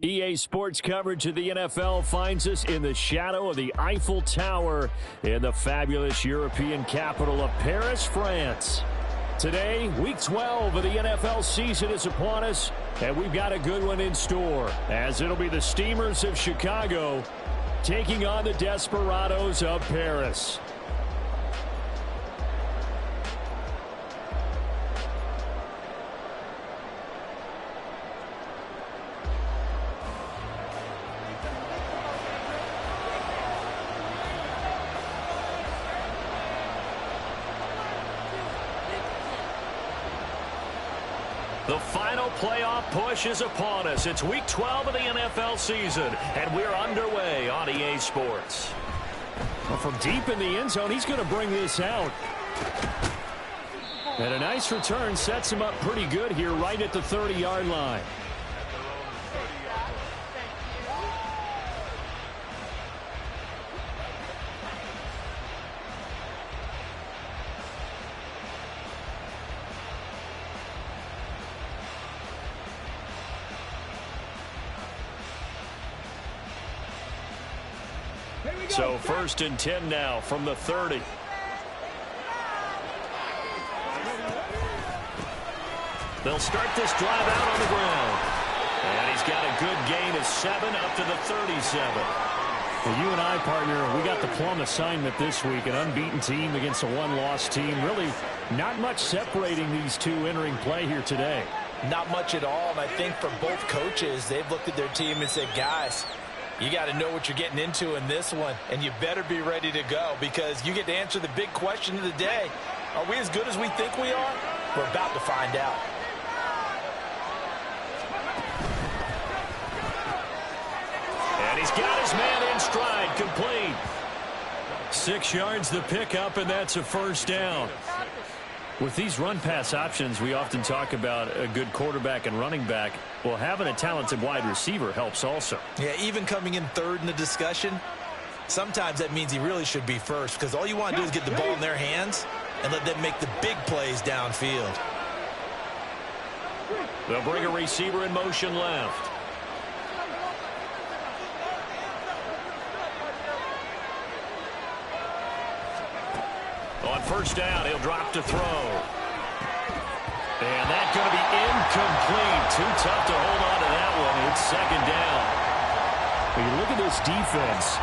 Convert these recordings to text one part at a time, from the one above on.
EA Sports coverage of the NFL finds us in the shadow of the Eiffel Tower in the fabulous European capital of Paris, France. Today, Week 12 of the NFL season is upon us, and we've got a good one in store, as it'll be the Steamers of Chicago taking on the Desperados of Paris. The final playoff push is upon us. It's Week 12 of the NFL season, and we're underway on EA Sports. Well, from deep in the end zone, he's going to bring this out. And a nice return sets him up pretty good here right at the 30-yard line. So 1st and 10 now from the 30. They'll start this drive out on the ground. And he's got a good gain of 7 up to the 37. Well, you and I, partner, we got the plum assignment this week. An unbeaten team against a one-loss team. Really not much separating these two entering play here today. Not much at all. And I think for both coaches, they've looked at their team and said, guys, you got to know what you're getting into in this one, and you better be ready to go because you get to answer the big question of the day. Are we as good as we think we are? We're about to find out. And he's got his man in stride, complete. 6 yards the pickup, and that's a first down. With these run-pass options, we often talk about a good quarterback and running back. Well, having a talented wide receiver helps also. Yeah, even coming in third in the discussion, sometimes that means he really should be first because all you want to do is get the ball in their hands and let them make the big plays downfield. They'll bring a receiver in motion left. On first down, he'll drop to throw. And that's going to be incomplete. Too tough to hold on to that one. It's 2nd down. When you look at this defense,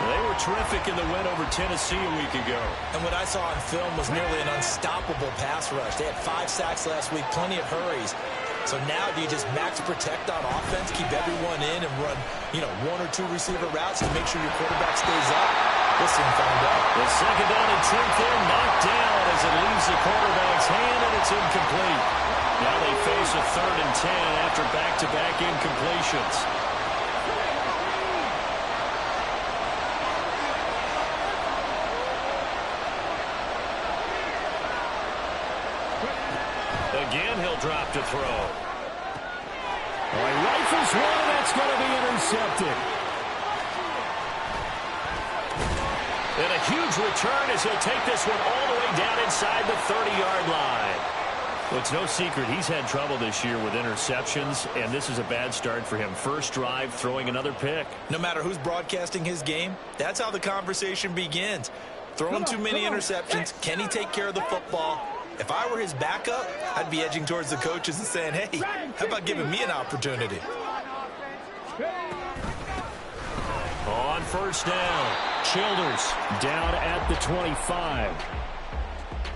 they were terrific in the win over Tennessee a week ago. And what I saw on film was nearly an unstoppable pass rush. They had 5 sacks last week, plenty of hurries. So now do you just max protect on offense, keep everyone in, and run, 1 or 2 receiver routes to make sure your quarterback stays up? We'll soon find out. The 2nd down and 10th in, knocked down as it leaves the quarterback's hand, and it's incomplete. Now they face a 3rd and 10 after back-to-back incompletions. Again, he'll drop to throw. All right, rifles one, and that's going to be intercepted. And a huge return as he'll take this one all the way down inside the 30-yard line. Well, it's no secret he's had trouble this year with interceptions, and this is a bad start for him. First drive, throwing another pick. No matter who's broadcasting his game, that's how the conversation begins. Throwing too many interceptions, can he take care of the football? If I were his backup, I'd be edging towards the coaches and saying, hey, how about giving me an opportunity? On first down, Childers down at the 25.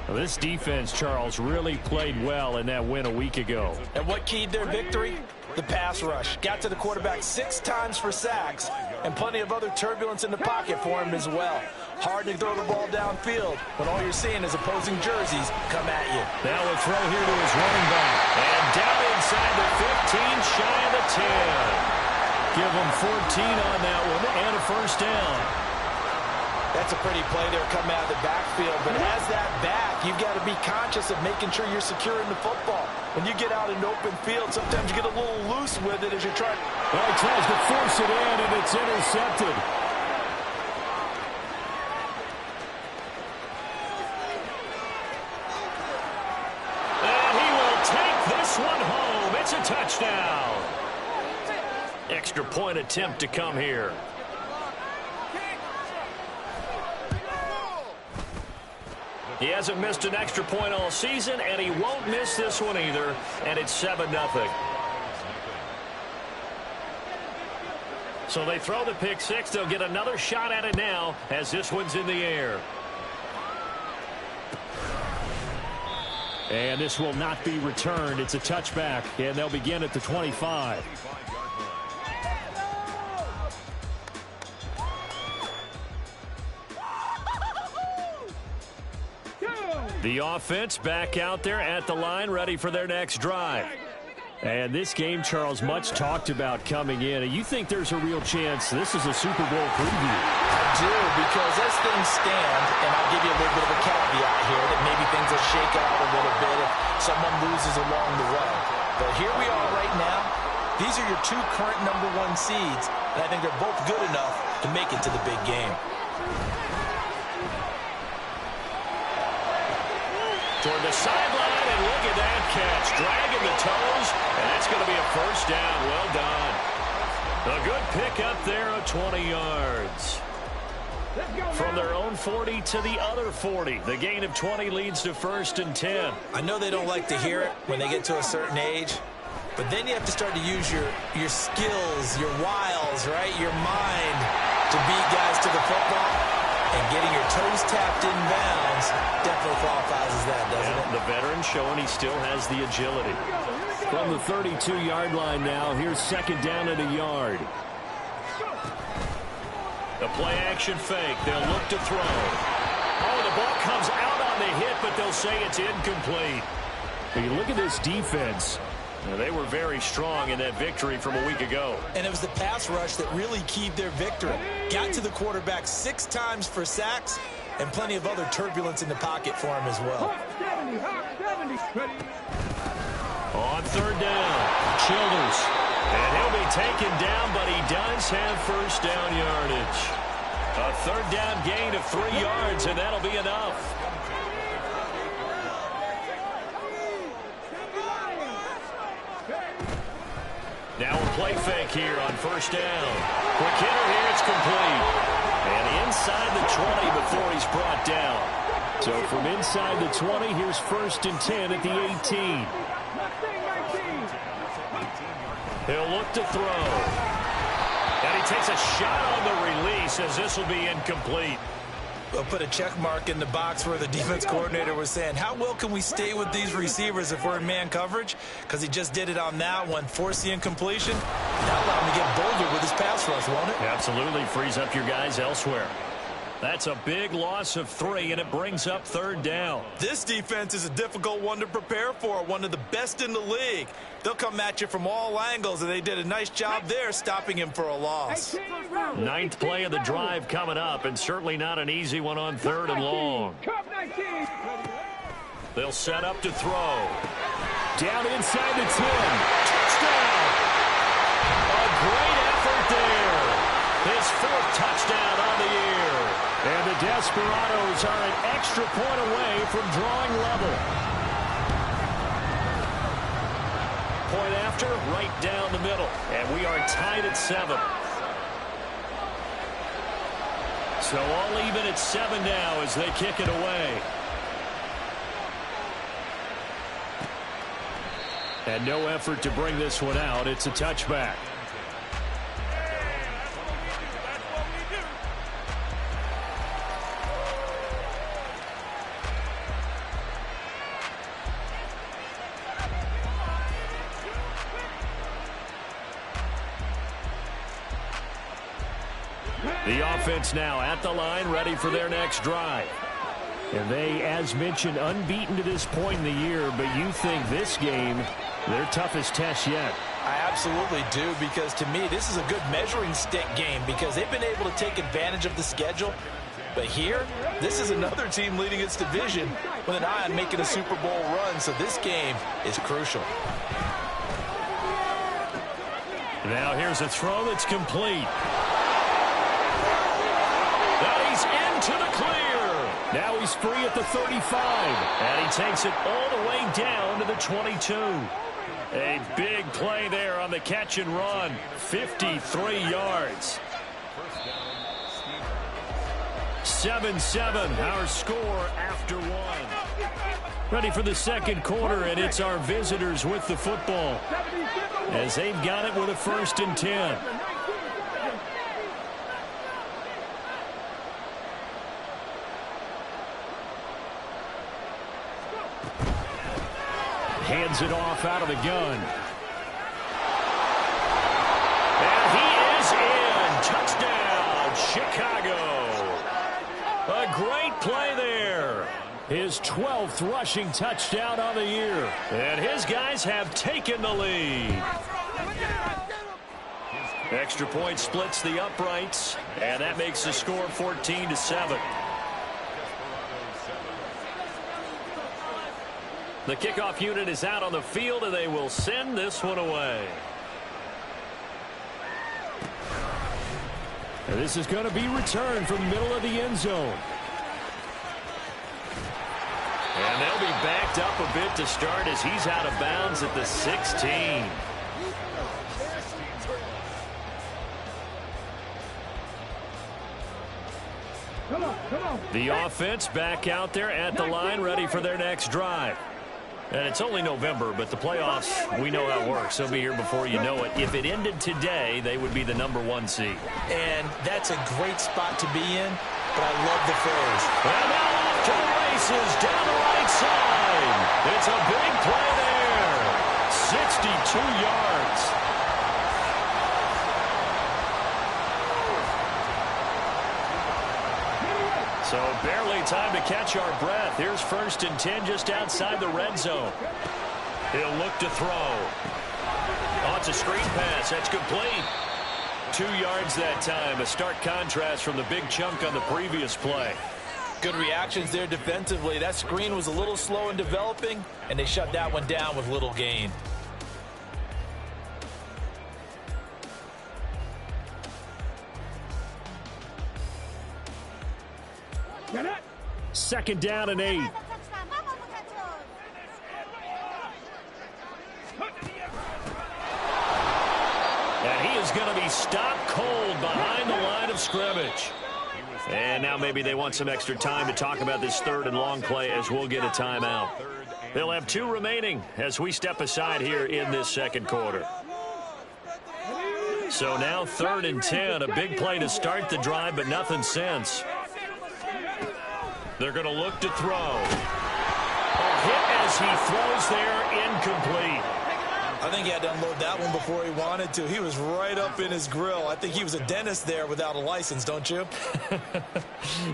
Well, this defense, Charles, really played well in that win a week ago. And what keyed their victory? The pass rush. Got to the quarterback 6 times for sacks, and plenty of other turbulence in the pocket for him as well. Hard to throw the ball downfield when all you're seeing is opposing jerseys come at you. Now a throw here to his running back. And down inside the 15, shy of the 10. Give him 14 on that one and a first down. That's a pretty play there coming out of the backfield. But as that back, you've got to be conscious of making sure you're securing the football. When you get out in open field, sometimes you get a little loose with it as you're trying. Well, he tries to force it in, and it's intercepted. And he will take this one home. It's a touchdown. Extra point attempt to come here. He hasn't missed an extra point all season, and he won't miss this one either, and it's 7-0. So they throw the pick six. They'll get another shot at it now as this one's in the air. And this will not be returned. It's a touchback, and they'll begin at the 25. The offense back out there at the line, ready for their next drive. And this game, Charles, much talked about coming in. And you think there's a real chance this is a Super Bowl preview? I do, because as things stand, and I'll give you a little bit of a caveat here, that maybe things will shake out a little bit if someone loses along the way. But here we are right now. These are your two current #1 seeds, and I think they're both good enough to make it to the big game. Toward the sideline, and look at that catch. Dragging the toes, and that's going to be a first down. Well done. A good pick up there of 20 yards. From their own 40 to the other 40. The gain of 20 leads to 1st and 10. I know they don't like to hear it when they get to a certain age, but then you have to start to use your skills, your wiles, right? Your mind to beat guys to the football. And getting your toes tapped in bounds definitely qualifies as that, doesn't it? The veteran showing he still has the agility. From the 32-yard line now, here's 2nd down and a yard. The play-action fake. They'll look to throw. Oh, the ball comes out on the hit, but they'll say it's incomplete. When you look at this defense, they were very strong in that victory from a week ago. And it was the pass rush that really keyed their victory. Got to the quarterback 6 times for sacks and plenty of other turbulence in the pocket for him as well. On 3rd down, Childers. And he'll be taken down, but he does have 1st down yardage. A 3rd down gain of 3 yards, and that'll be enough. Now a play fake here on 1st down. Quick hitter here, it's complete. And inside the 20 before he's brought down. So from inside the 20, here's 1st and 10 at the 18. He'll look to throw. And he takes a shot on the release as this will be incomplete. We'll put a check mark in the box where the defense coordinator was saying, how well can we stay with these receivers if we're in man coverage? Because he just did it on that one, force the incompletion. That'll allow him to get bolder with his pass rush, won't it? Absolutely, frees up your guys elsewhere. That's a big loss of 3, and it brings up 3rd down. This defense is a difficult one to prepare for, one of the best in the league. They'll come at you from all angles, and they did a nice job there stopping him for a loss. 9th play of the drive coming up, and certainly not an easy one on 3rd and long. They'll set up to throw. Down inside the 10. Touchdown! A great effort there. His 4th touchdown on the year. And the Desperados are an extra point away from drawing level. Point after, right down the middle. And we are tied at 7. So all even at 7 now as they kick it away. And no effort to bring this one out. It's a touchback. The offense now at the line, ready for their next drive. And they, as mentioned, unbeaten to this point in the year, but you think this game, their toughest test yet. I absolutely do, because to me, this is a good measuring stick game because they've been able to take advantage of the schedule. But here, this is another team leading its division with an eye on making a Super Bowl run, so this game is crucial. Now here's a throw that's complete. That he's into the clear. Now he's free at the 35. And he takes it all the way down to the 22. A big play there on the catch and run. 53 yards. 7-7, our score after one. Ready for the second quarter, and it's our visitors with the football as they've got it with a 1st and 10. Hands it off out of the gun. And he is in. Touchdown, Chicago. A great play there. His 12th rushing touchdown on the year. And his guys have taken the lead. Extra point splits the uprights, and that makes the score 14-7. The kickoff unit is out on the field, and they will send this one away. And this is going to be returned from the middle of the end zone. And they'll be backed up a bit to start as he's out of bounds at the 16. The offense back out there at the line, ready for their next drive. And it's only November, but the playoffs, we know how it works. They'll be here before you know it. If it ended today, they would be the #1 seed. And that's a great spot to be in, but I love the phrase. And now off to the races down the right side. It's a big play there. 62 yards. So barely time to catch our breath. Here's 1st and 10 just outside the red zone. He'll look to throw. Oh, it's a screen pass. That's complete. 2 yards that time. A stark contrast from the big chunk on the previous play. Good reactions there defensively. That screen was a little slow in developing, and they shut that one down with little gain. Second down and 8. And he is going to be stopped cold behind the line of scrimmage. And now maybe they want some extra time to talk about this 3rd and long play as we'll get a timeout. They'll have 2 remaining as we step aside here in this second quarter. So now 3rd and 10, a big play to start the drive, but nothing since. They're going to look to throw. A hit as he throws there, incomplete. I think he had to unload that one before he wanted to. He was right up in his grill. I think he was a dentist there without a license, don't you?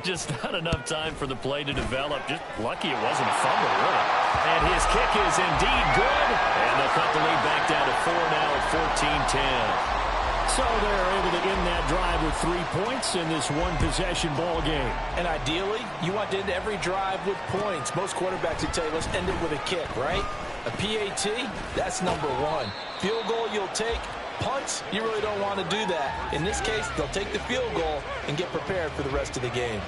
Just not enough time for the play to develop. Just lucky it wasn't a fumble, really. And his kick is indeed good. And they'll cut the lead back down to 4 now at 14-10. So they're able to end that drive with 3 points in this one-possession ball game. And ideally, you want to end every drive with points. Most quarterbacks would tell you, let's end it with a kick, right? A PAT, that's #1. Field goal you'll take. Punts, you really don't want to do that. In this case, they'll take the field goal and get prepared for the rest of the game.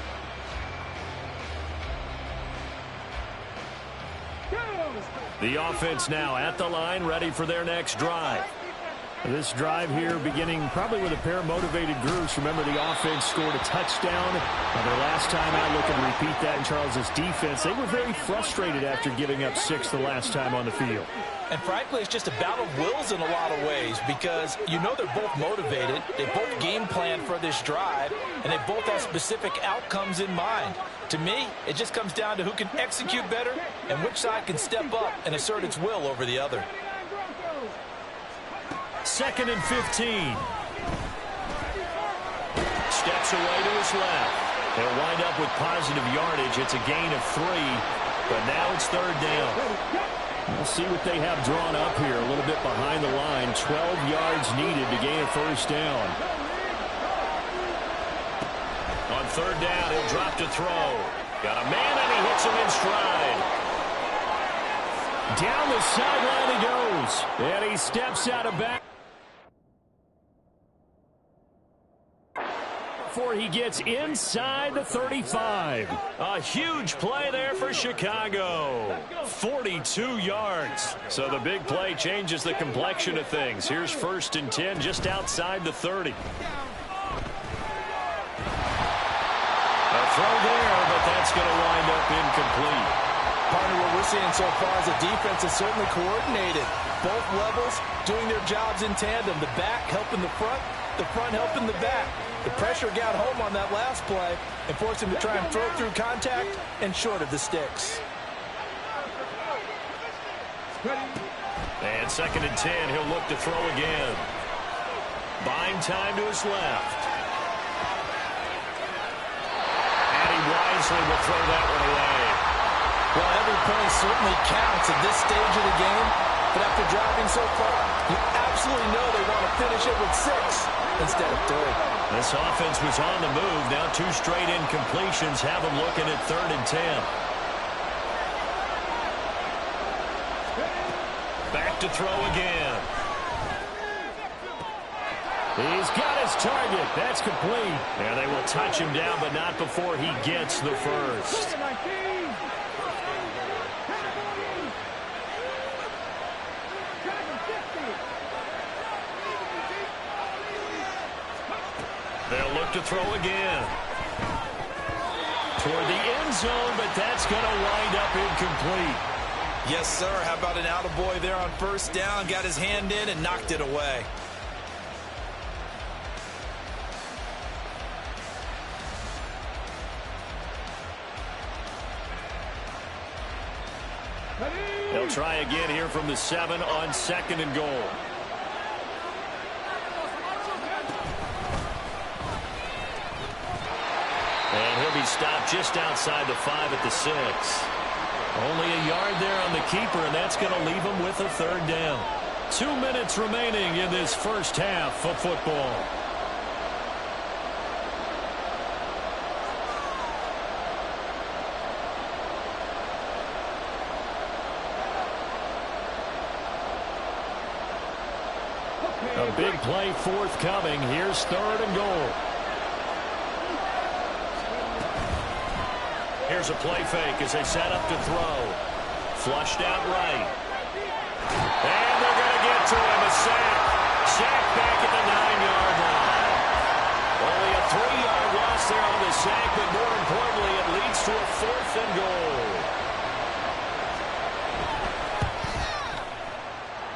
The offense now at the line, ready for their next drive. This drive here beginning probably with a pair of motivated groups. Remember, the offense scored a touchdown. Their last time out, looking to repeat that in Charles's defense. They were very frustrated after giving up 6 the last time on the field. And frankly, it's just a battle of wills in a lot of ways because you know they're both motivated. They both game plan for this drive, and they both have specific outcomes in mind. To me, it just comes down to who can execute better and which side can step up and assert its will over the other. 2nd and 15. Steps away to his left. They'll wind up with positive yardage. It's a gain of 3, but now it's 3rd down. We'll see what they have drawn up here. A little bit behind the line. 12 yards needed to gain a 1st down. On 3rd down, he'll drop to throw. Got a man, and he hits him in stride. Down the sideline he goes. And he steps out of back. before he gets inside the 35. A huge play there for Chicago. 42 yards. So the big play changes the complexion of things. Here's 1st and 10 just outside the 30. A throw there, but that's going to wind up incomplete. Partner, what we're seeing so far is the defense is certainly coordinated. Both levels doing their jobs in tandem. The back helping the front helping the back. The pressure got home on that last play and forced him to try and throw through contact and short of the sticks. And 2nd and 10, he'll look to throw again. Buying time to his left. And he wisely will throw that one away. Well, every play certainly counts at this stage of the game, but after driving so far, you absolutely know they want to finish it with 6 instead of 3. This offense was on the move. Now 2 straight incompletions have them looking at 3rd and 10. Back to throw again. He's got his target. That's complete. And they will touch him down, but not before he gets the first. They'll look to throw again. Toward the end zone, but that's going to wind up incomplete. Yes, sir. How about an attaboy there on 1st down? Got his hand in and knocked it away. They'll try again here from the 7 on 2nd and goal. And he'll be stopped just outside the 5 at the 6. Only a yard there on the keeper, and that's going to leave him with a 3rd down. 2 minutes remaining in this first half of football. A big play forthcoming. Here's 3rd and goal. Here's a play fake as they set up to throw. Flushed out right. And they're going to get to him. A sack. Sack back at the 9-yard line. Only a 3-yard loss there on the sack, but more importantly, it leads to a 4th and goal.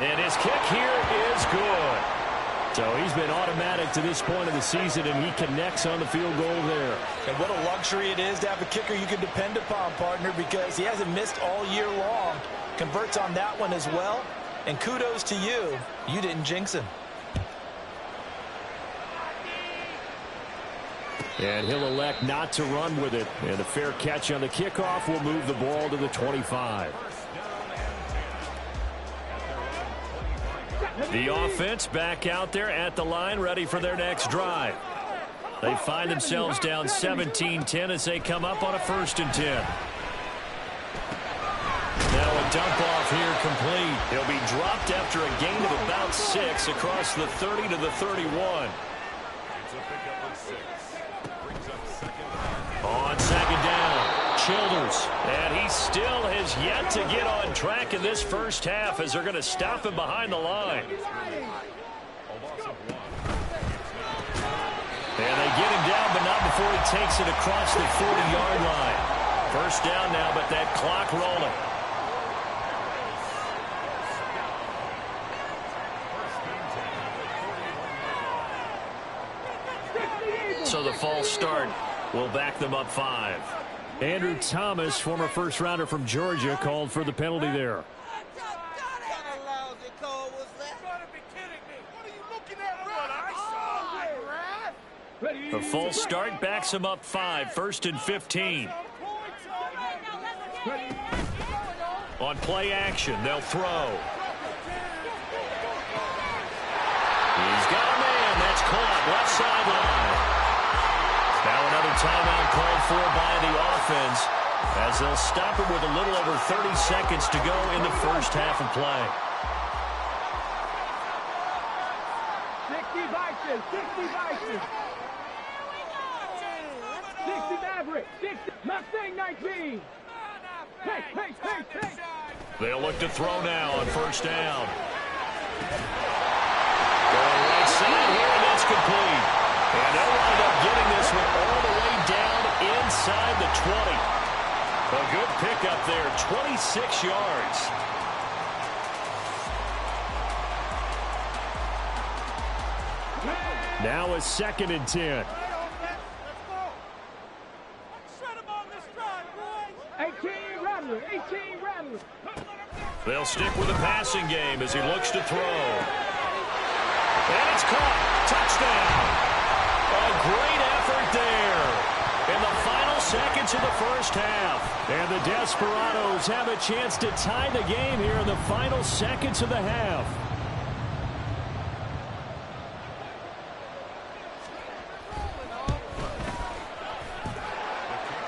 And his kick here is good. So he's been automatic to this point of the season, and he connects on the field goal there. And what a luxury it is to have a kicker you can depend upon, partner, because he hasn't missed all year long. Converts on that one as well. And kudos to you. You didn't jinx him. And he'll elect not to run with it. And a fair catch on the kickoff will move the ball to the 25. The offense back out there at the line, ready for their next drive. They find themselves down 17-10 as they come up on a 1st and 10. Now a dump off here complete. He'll be dropped after a gain of about 6 across the 30 to the 31. On 2nd down, Childers. And he still has yet to get on track in this first half as they're going to stop him behind the line. And they get him down, but not before he takes it across the 40-yard line. 1st down now, but that clock rolling. So the false start will back them up 5. Andrew Thomas, former first-rounder from Georgia, called for the penalty there. The false start backs him up 5, 1st and 15. On play action, they'll throw. He's got a man. That's caught. Left sideline. Now another timeout called for by the offense as they'll stop it with a little over 30 seconds to go in the first half of play. 60 Vikings, 60 Vikings. They'll look to throw now on first down. Going right side here, and that's complete. And they'll wind up getting this one all the way down inside the 20. A good pickup there, 26 yards. Now a 2nd and 10. They'll stick with the passing game as he looks to throw. And it's caught. Touchdown. A great effort there in the final seconds of the first half. And the Desperados have a chance to tie the game here in the final seconds of the half.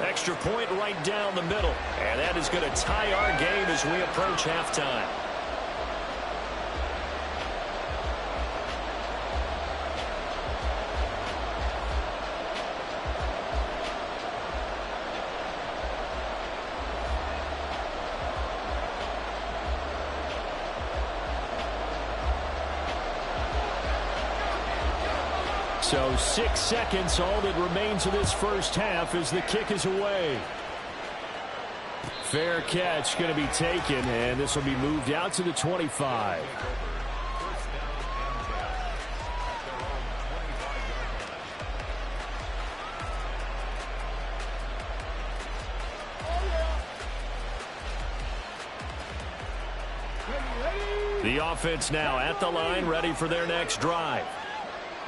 Extra point right down the middle. And that is going to tie our game as we approach halftime. So 6 seconds, all that remains of this first half as the kick is away. Fair catch going to be taken, and this will be moved out to the 25. The offense now at the line, ready for their next drive.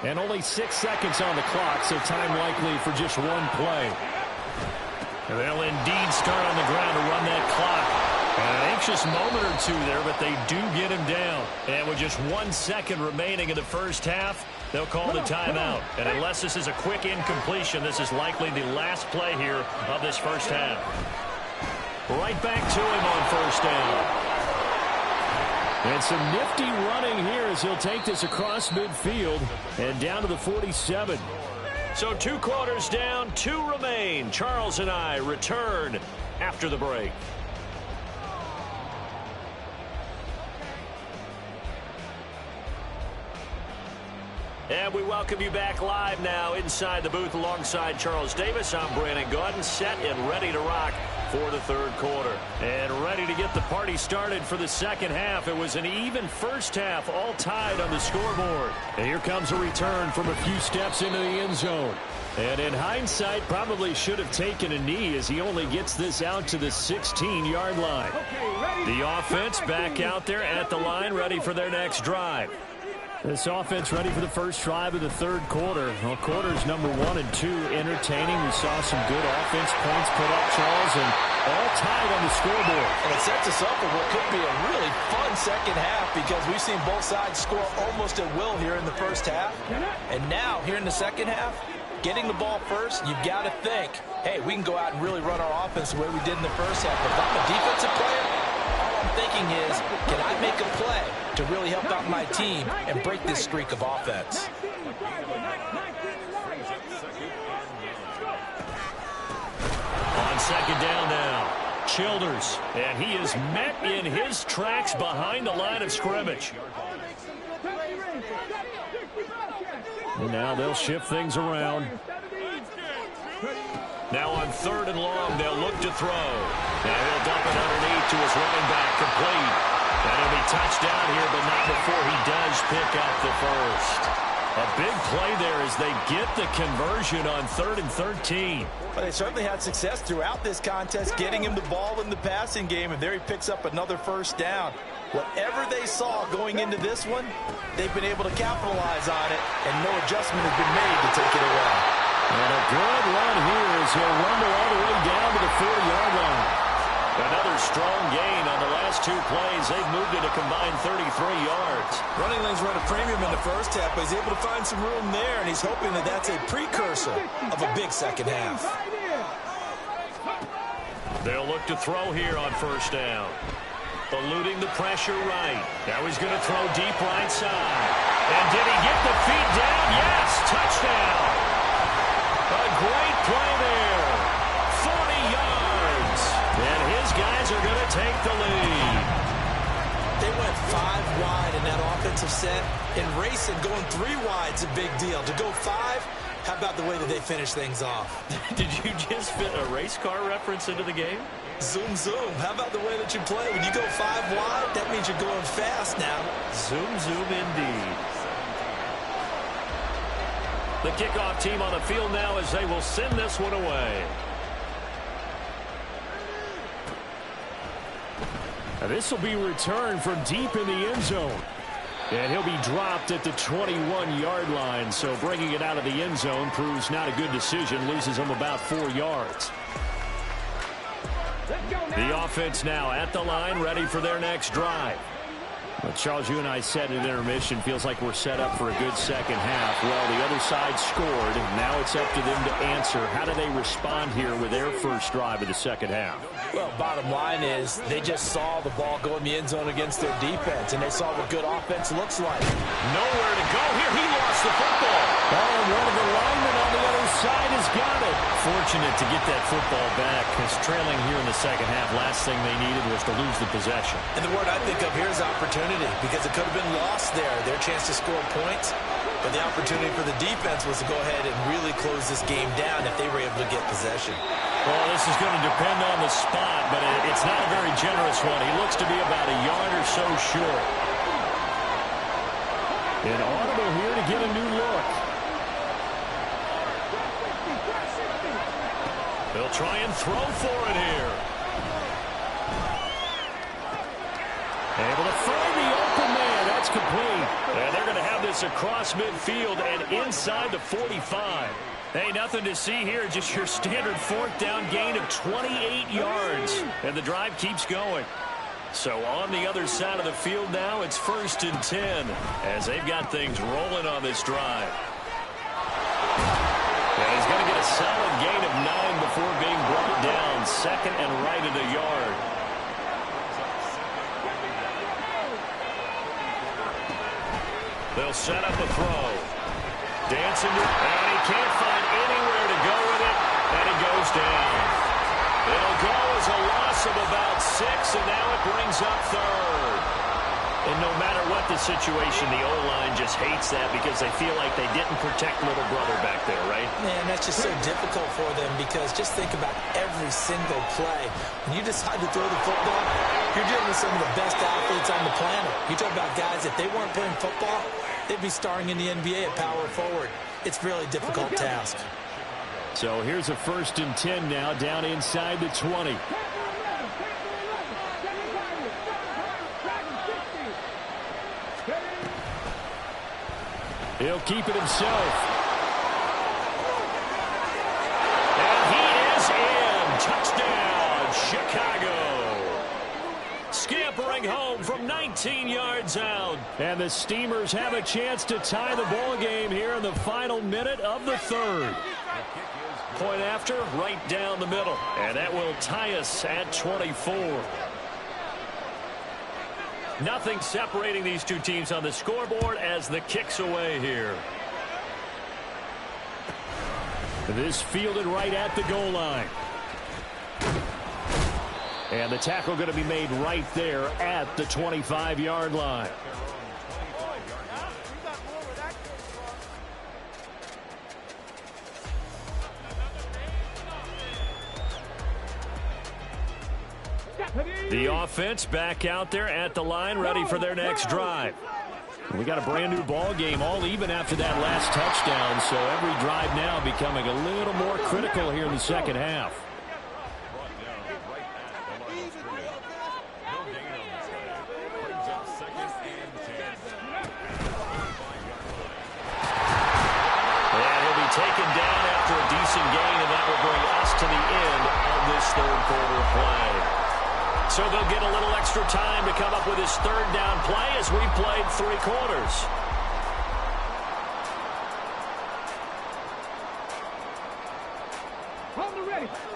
And only 6 seconds on the clock, so time likely for just one play. And they'll indeed start on the ground to run that clock. And an anxious moment or two there, but they do get him down. And with just 1 second remaining in the first half, they'll call the timeout. And unless this is a quick incompletion, this is likely the last play here of this first half. Right back to him on first down. And some nifty running here as he'll take this across midfield and down to the 47. So 2 quarters down, 2 remain. Charles and I return after the break. And we welcome you back live now inside the booth alongside Charles Davis. I'm Brandon Gaudin, set and ready to rock for the third quarter. And ready to get the party started for the second half. It was an even first half, all tied on the scoreboard. And here comes a return from a few steps into the end zone. And in hindsight, probably should have taken a knee as he only gets this out to the 16-yard line. The offense back out there at the line, ready for their next drive. This offense ready for the first drive of the third quarter. Well, quarters number 1 and 2 entertaining. We saw some good offense points put up, Charles, and all tied on the scoreboard. And it sets us up for what could be a really fun second half because we've seen both sides score almost at will here in the first half. And now, here in the second half, getting the ball first, you've got to think, hey, we can go out and really run our offense the way we did in the first half. But if I'm a defensive player, all I'm thinking is, can I make a play to really help out my team and break this streak of offense? On second down now, Childers, and he is met in his tracks behind the line of scrimmage. And now they'll shift things around. Now on third and long, they'll look to throw. Now he'll dump it underneath to his running back, complete. And he'll be touched down here, but not before he does pick up the first. A big play there as they get the conversion on 3rd and 13. But they certainly had success throughout this contest, getting him the ball in the passing game, and there he picks up another first down. Whatever they saw going into this one, they've been able to capitalize on it, and no adjustment has been made to take it away. And a good run here as he'll rumble all the way down to the 40-yard line. Another strong gain on the last 2 plays. They've moved it a combined 33 yards. Running lanes run a premium in the first half, but he's able to find some room there, and he's hoping that that's a precursor of a big second half. They'll look to throw here on first down. Eluding the pressure right. Now he's going to throw deep right side. And did he get the feet down? Yes, touchdown. A great play there. 40 yards. And his guys are going to take the lead. They went 5 wide in that offensive set. In racing, going 3 wide is a big deal. To go 5, how about the way that they finish things off? Did you just fit a race car reference into the game? Zoom, zoom. How about the way that you play? When you go 5 wide, that means you're going fast now. Zoom, zoom indeed. The kickoff team on the field now as they will send this one away. Now this will be returned from deep in the end zone. And he'll be dropped at the 21-yard line. So bringing it out of the end zone proves not a good decision. Loses him about 4 yards. The offense now at the line, ready for their next drive. Well, Charles, you and I said at intermission, feels like we're set up for a good second half. Well, the other side scored. Now it's up to them to answer. How do they respond here with their first drive of the second half? Well, bottom line is they just saw the ball go in the end zone against their defense, and they saw what good offense looks like. Nowhere to go here. He lost the football. Oh, and one of the linemen on the other side has got it. Fortunate to get that football back, because trailing here in the second half, last thing they needed was to lose the possession. And the word I think of here is opportunity, because it could have been lost there. Their chance to score points. But the opportunity for the defense was to go ahead and really close this game down if they were able to get possession. Well, this is going to depend on the spot, but it's not a very generous one. He looks to be about a yard or so short. An audible here to get a new look. They'll try and throw for it here. Able to find the open man. That's complete. And they're going to have this across midfield and inside the 45. Hey, nothing to see here. Just your standard 4th down gain of 28 yards. And the drive keeps going. So on the other side of the field now, it's 1st and 10 as they've got things rolling on this drive. And he's going to get a solid gain of 9 before being brought down. 2nd and right at a yard. They'll set up a throw. Dancing, and he can't find anywhere to go with it, and he goes down. It'll go as a loss of about 6, and now it brings up 3rd. And no matter what the situation, the O-line just hates that because they feel like they didn't protect little brother back there, right? Man, that's just so difficult for them because just think about every single play. When you decide to throw the football, you're dealing with some of the best athletes on the planet. You talk about guys, if they weren't playing football, they'd be starring in the NBA at power forward. It's really a difficult task. So here's a 1st and 10 now down inside the 20. He'll keep it himself. And he is in. Touchdown, Chicago. Scampering home from 19 yards out. And the Steamers have a chance to tie the ball game here in the final minute of the 3rd. Point after, right down the middle. And that will tie us at 24. Nothing separating these two teams on the scoreboard as the kick's away here. This fielded right at the goal line. And the tackle going to be made right there at the 25-yard line. The offense back out there at the line, ready for their next drive. We got a brand new ball game, all even after that last touchdown, so every drive now becoming a little more critical here in the second half. And he'll be taken down after a decent gain, and that will bring us to the end of this 3rd quarter play. So they'll get a little extra time to come up with his 3rd down play as we played 3 quarters.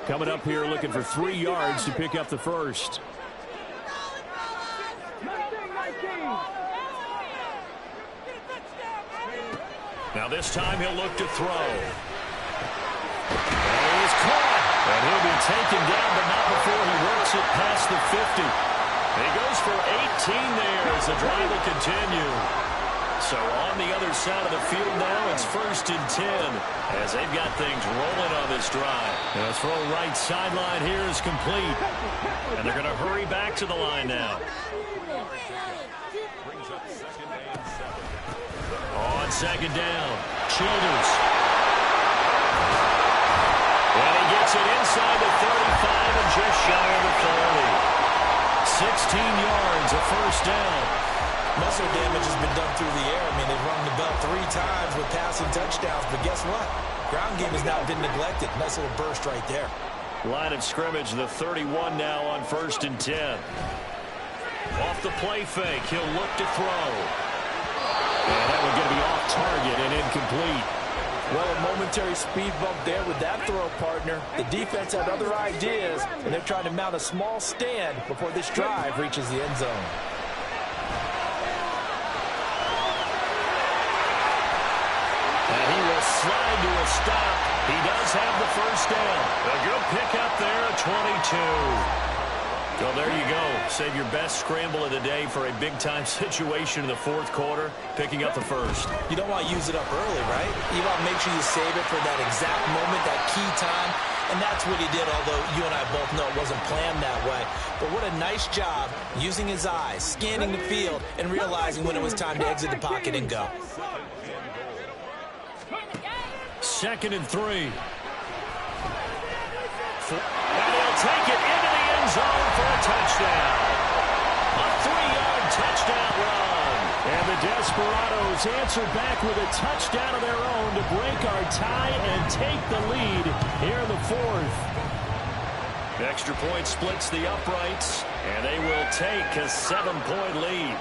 Coming up here looking for 3 yards to pick up the first. Now this time he'll look to throw. And he is caught. And he'll be taken down, but not before he works it past the 50. He goes for 18 there as the drive will continue. So on the other side of the field now, it's 1st and 10 as they've got things rolling on this drive. The throw right sideline here is complete. And they're going to hurry back to the line now. On 2nd down, Childers. And he gets it inside the 35 and just shy of the 30. 16 yards, a 1st down. Muscle damage has been done through the air. I mean, they've rung the bell 3 times with passing touchdowns, but guess what? Ground game has not been neglected. Nice little burst right there. Line of scrimmage, the 31 now on 1st and 10. Off the play fake, he'll look to throw. And that one going to be off target and incomplete. Well, a momentary speed bump there with that throw, partner. The defense had other ideas, and they're trying to mount a small stand before this drive reaches the end zone. Slide to a stop. He does have the 1st down. A good pickup there at 22. Well, there you go. Save your best scramble of the day for a big-time situation in the 4th quarter, picking up the 1st. You don't want to use it up early, right? You want to make sure you save it for that exact moment, that key time. And that's what he did, although you and I both know it wasn't planned that way. But what a nice job using his eyes, scanning the field, and realizing when it was time to exit the pocket and go. 2nd and 3. And he'll take it into the end zone for a touchdown. A 3-yard touchdown run. And the Desperados answer back with a touchdown of their own to break our tie and take the lead here in the 4th. Extra point splits the uprights, and they will take a 7-point lead.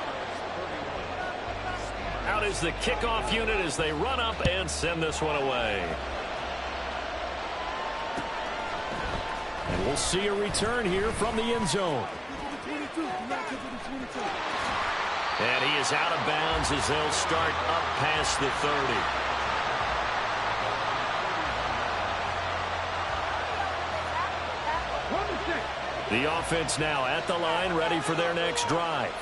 Out is the kickoff unit as they run up and send this one away. And we'll see a return here from the end zone. And he is out of bounds as they'll start up past the 30. The offense now at the line, ready for their next drive.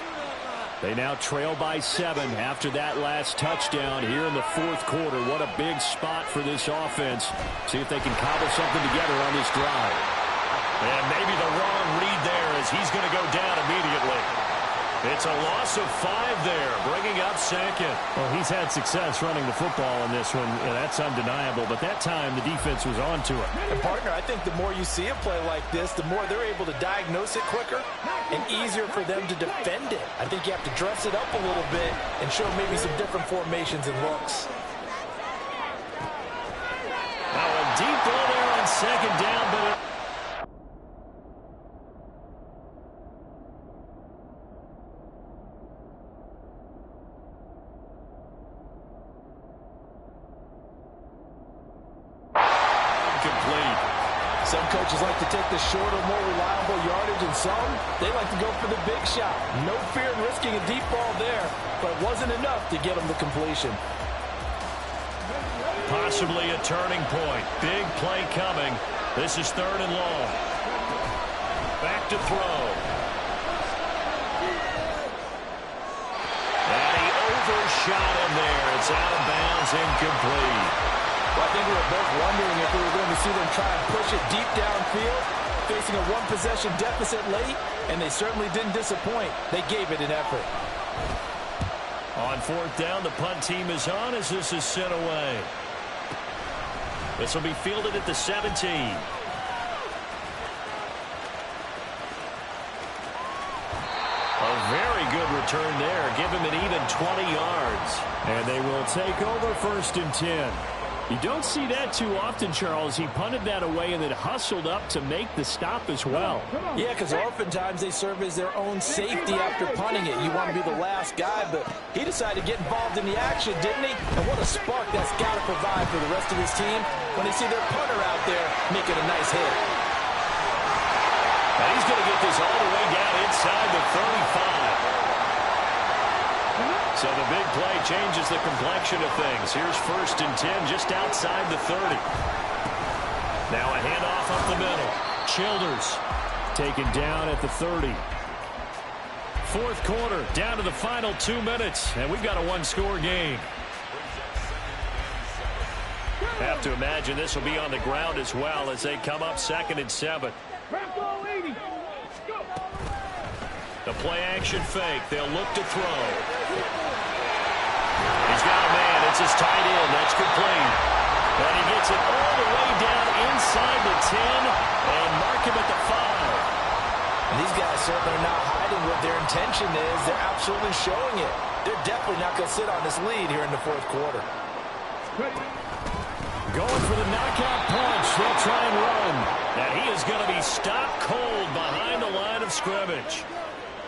They now trail by 7 after that last touchdown here in the 4th quarter. What a big spot for this offense. See if they can cobble something together on this drive. And maybe the wrong read there as he's going to go down immediately. It's a loss of 5 there, bringing up 2nd. Well, he's had success running the football in this one, and that's undeniable. But that time, the defense was on to it. And, partner, I think the more you see a play like this, the more they're able to diagnose it quicker and easier for them to defend it. I think you have to dress it up a little bit and show maybe some different formations and looks. Now a deep ball there on 2nd down, but some coaches like to take the shorter, more reliable yardage, and some, they like to go for the big shot. No fear in risking a deep ball there, but it wasn't enough to get them the completion. Possibly a turning point. Big play coming. This is 3rd and long. Back to throw. And he overshot him there. It's out of bounds, incomplete. Well, I think we were both wondering if we were going to see them try and push it deep downfield, facing a 1-possession deficit late, and they certainly didn't disappoint. They gave it an effort. On 4th down, the punt team is on as this is sent away. This will be fielded at the 17. A very good return there. Give him an even 20 yards. And they will take over 1st and 10. You don't see that too often, Charles. He punted that away and then hustled up to make the stop as well. Yeah, because oftentimes they serve as their own safety after punting it. You want to be the last guy, but he decided to get involved in the action, didn't he? And what a spark that's got to provide for the rest of his team when they see their punter out there making a nice hit. And he's going to get this all the way down inside the 35. So the big play changes the complexion of things. Here's 1st and 10 just outside the 30. Now a handoff up the middle. Childers taken down at the 30. Fourth quarter, down to the final 2 minutes, and we've got a one-score game. Have to imagine this will be on the ground as well as they come up 2nd and 7. The play-action fake. They'll look to throw. He's got a man. It's his tight end. That's complete. And he gets it all the way down inside the 10 and mark him at the 5. And these guys certainly are not hiding what their intention is. They're absolutely showing it. They're definitely not going to sit on this lead here in the fourth quarter. Going for the knockout punch. They'll try and run. And he is going to be stopped cold behind the line of scrimmage.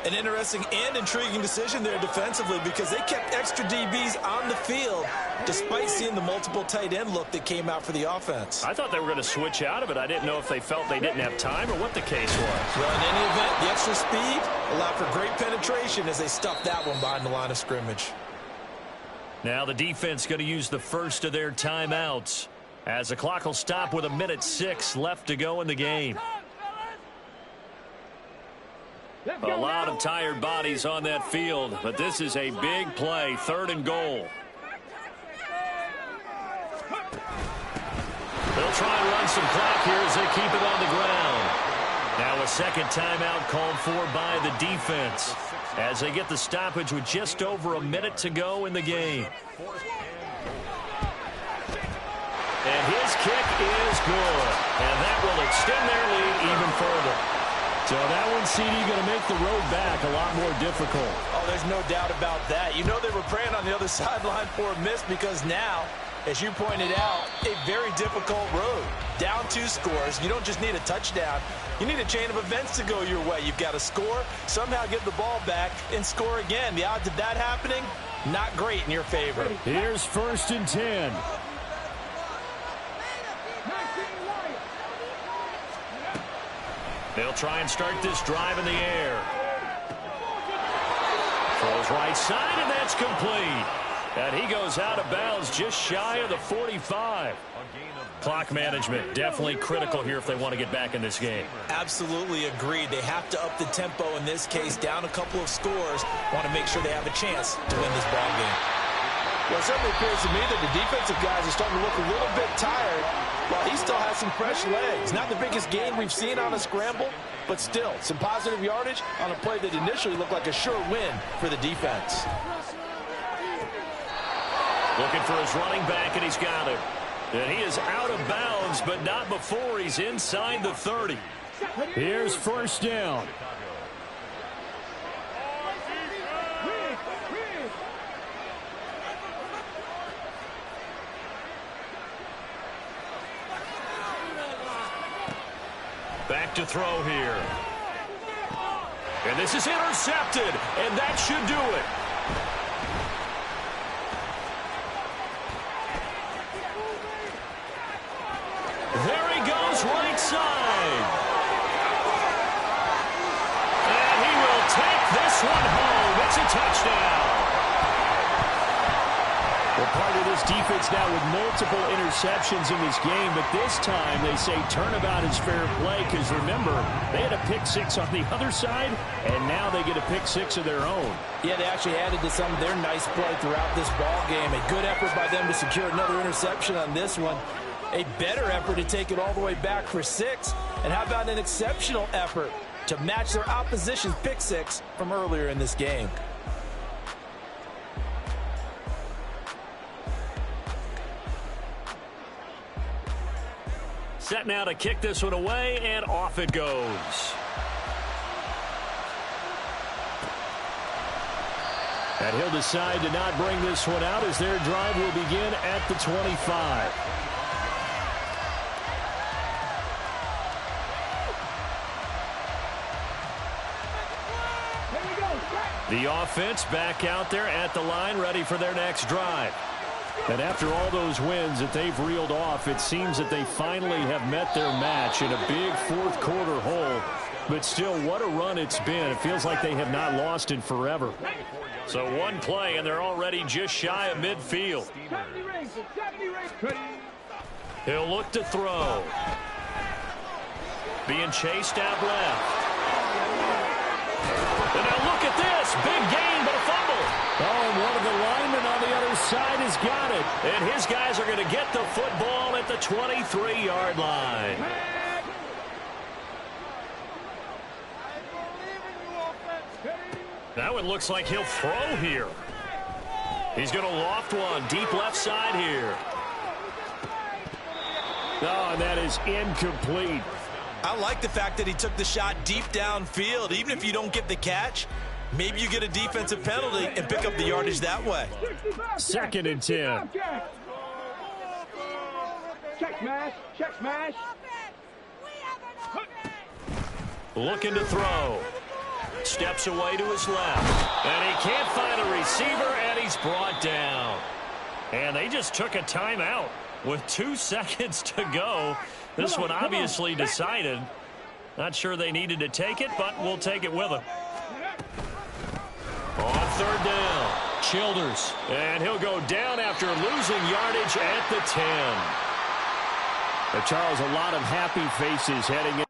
An interesting and intriguing decision there defensively because they kept extra DBs on the field despite seeing the multiple tight end look that came out for the offense. I thought they were going to switch out of it. I didn't know if they felt they didn't have time or what the case was. Well, in any event, the extra speed allowed for great penetration as they stuffed that one behind the line of scrimmage. Now the defense going to use the first of their timeouts as the clock will stop with 1:06 left to go in the game. A lot of tired bodies on that field, but this is a big play, 3rd and goal. They'll try and run some clock here as they keep it on the ground. Now a second timeout called for by the defense as they get the stoppage with just over a minute to go in the game. And his kick is good, and that will extend their lead even further. So that one, CD, going to make the road back a lot more difficult. Oh, there's no doubt about that. You know they were praying on the other sideline for a miss because now, as you pointed out, a very difficult road. Down 2 scores. You don't just need a touchdown. You need a chain of events to go your way. You've got to score, somehow get the ball back, and score again. The odds of that happening, not great in your favor. Here's 1st and 10. They'll try and start this drive in the air. Throws right side, and that's complete. And he goes out of bounds just shy of the 45. Clock management definitely critical here if they want to get back in this game. Absolutely agreed. They have to up the tempo in this case, down a couple of scores. Want to make sure they have a chance to win this ball game. Well, it certainly appears to me that the defensive guys are starting to look a little bit tired while he still has some fresh legs. Not the biggest gain we've seen on a scramble, but still some positive yardage on a play that initially looked like a sure win for the defense. Looking for his running back, and he's got it. And he is out of bounds, but not before he's inside the 30. Here's 1st down. Back to throw here. And this is intercepted, and that should do it. There he goes, right side. And he will take this one home. It's a touchdown. Well, part of this defense now with multiple interceptions in this game, but this time they say turnabout is fair play because, remember, they had a pick-6 on the other side, and now they get a pick-6 of their own. Yeah, they actually added to some of their nice play throughout this ball game. A good effort by them to secure another interception on this one. A better effort to take it all the way back for 6. And how about an exceptional effort to match their opposition's pick-6 from earlier in this game? Set now to kick this one away, and off it goes. And he'll decide to not bring this one out as their drive will begin at the 25. The offense back out there at the line, ready for their next drive. And after all those wins that they've reeled off, it seems that they finally have met their match in a big fourth quarter hole. But still, what a run it's been. It feels like they have not lost in forever. So one play, and they're already just shy of midfield. He'll look to throw. being chased out left. And now look at this. Big gain, but a fumble. Oh, and one of the linemen on the other side has got it. And his guys are going to get the football at the 23-yard line. That one looks like he'll throw here. He's going to loft one deep left side here. Oh, and that is incomplete. I like the fact that he took the shot deep downfield. Even if you don't get the catch, maybe you get a defensive penalty and pick up the yardage that way. 2nd and 10. Check smash. Check smash. Looking to throw. Steps away to his left. And he can't find a receiver, and he's brought down. And they just took a timeout with 2 seconds to go. This one obviously decided. Not sure they needed to take it, but we'll take it with them. On 3rd down, Childers. And he'll go down after losing yardage at the 10. Charles, a lot of happy faces heading in.